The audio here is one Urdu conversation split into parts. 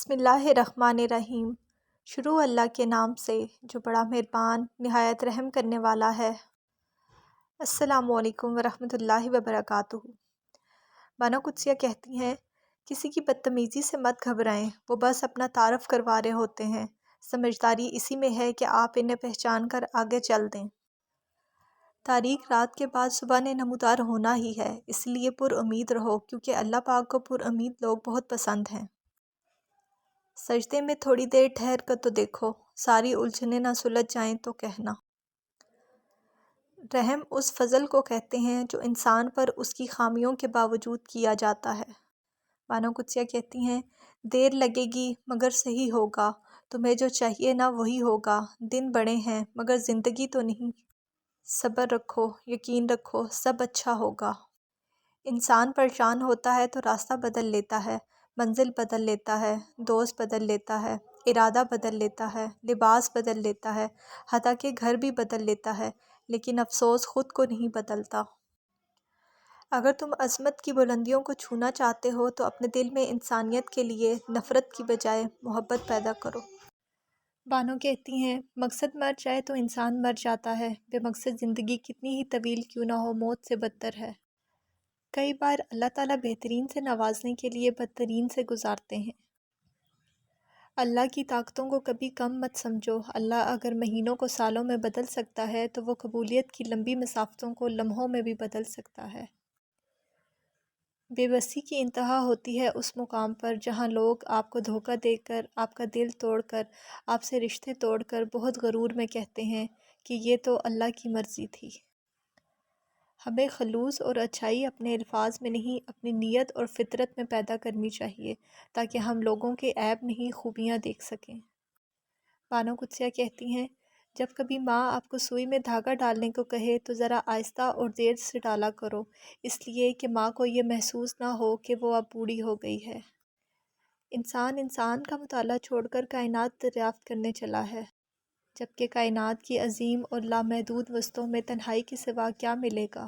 بسم اللہ الرحمن الرحیم۔ شروع اللہ کے نام سے جو بڑا مہربان نہایت رحم کرنے والا ہے۔ السلام علیکم ورحمۃ اللہ وبرکاتہ۔ بانو قدسیہ کہتی ہیں، کسی کی بدتمیزی سے مت گھبرائیں، وہ بس اپنا تعارف کروا رہے ہوتے ہیں۔ سمجھداری اسی میں ہے کہ آپ انہیں پہچان کر آگے چل دیں۔ تاریک رات کے بعد صبح نے نمودار ہونا ہی ہے، اس لیے پر امید رہو، کیونکہ اللہ پاک کو پر امید لوگ بہت پسند ہیں۔ سجدے میں تھوڑی دیر ٹھہر کر تو دیکھو، ساری الجھنیں نہ سلجھ جائیں تو کہنا۔ رحم اس فضل کو کہتے ہیں جو انسان پر اس کی خامیوں کے باوجود کیا جاتا ہے۔ بانو قدسیہ کہتی ہیں، دیر لگے گی مگر صحیح ہوگا، تمہیں جو چاہیے نا وہی ہوگا، دن بڑے ہیں مگر زندگی تو نہیں۔ صبر رکھو، یقین رکھو، سب اچھا ہوگا۔ انسان پریشان ہوتا ہے تو راستہ بدل لیتا ہے، منزل بدل لیتا ہے، دوست بدل لیتا ہے، ارادہ بدل لیتا ہے، لباس بدل لیتا ہے، حتیٰ کہ گھر بھی بدل لیتا ہے، لیکن افسوس خود کو نہیں بدلتا۔ اگر تم عظمت کی بلندیوں کو چھونا چاہتے ہو تو اپنے دل میں انسانیت کے لیے نفرت کی بجائے محبت پیدا کرو۔ بانو کہتی ہیں، مقصد مر جائے تو انسان مر جاتا ہے، بے مقصد زندگی کتنی ہی طویل کیوں نہ ہو موت سے بدتر ہے۔ کئی بار اللہ تعالیٰ بہترین سے نوازنے کے لیے بدترین سے گزارتے ہیں۔ اللہ کی طاقتوں کو کبھی کم مت سمجھو، اللہ اگر مہینوں کو سالوں میں بدل سکتا ہے تو وہ قبولیت کی لمبی مسافتوں کو لمحوں میں بھی بدل سکتا ہے۔ بے بسی کی انتہا ہوتی ہے اس مقام پر جہاں لوگ آپ کو دھوکہ دے کر، آپ کا دل توڑ کر، آپ سے رشتے توڑ کر بہت غرور میں کہتے ہیں کہ یہ تو اللہ کی مرضی تھی۔ ہمیں خلوص اور اچھائی اپنے الفاظ میں نہیں، اپنی نیت اور فطرت میں پیدا کرنی چاہیے، تاکہ ہم لوگوں کے عیب نہیں خوبیاں دیکھ سکیں۔ بانو قدسیہ کہتی ہیں، جب کبھی ماں آپ کو سوئی میں دھاگا ڈالنے کو کہے تو ذرا آہستہ اور دیر سے ڈالا کرو، اس لیے کہ ماں کو یہ محسوس نہ ہو کہ وہ اب بوڑھی ہو گئی ہے۔ انسان کا مطالعہ چھوڑ کر کائنات دریافت کرنے چلا ہے، جبکہ کائنات کی عظیم اور لامحدود وسطوں میں تنہائی کے سوا کیا ملے گا۔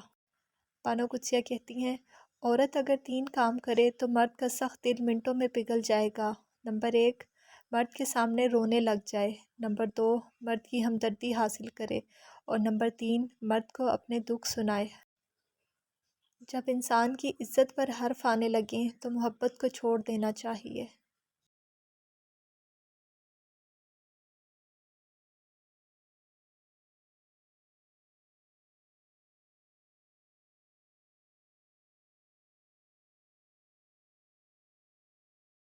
بانو قدسیہ کہتی ہیں، عورت اگر 3 کام کرے تو مرد کا سخت دل منٹوں میں پگھل جائے گا۔ نمبر 1، مرد کے سامنے رونے لگ جائے۔ نمبر 2، مرد کی ہمدردی حاصل کرے۔ اور نمبر 3، مرد کو اپنے دکھ سنائے۔ جب انسان کی عزت پر حرف آنے لگیں تو محبت کو چھوڑ دینا چاہیے۔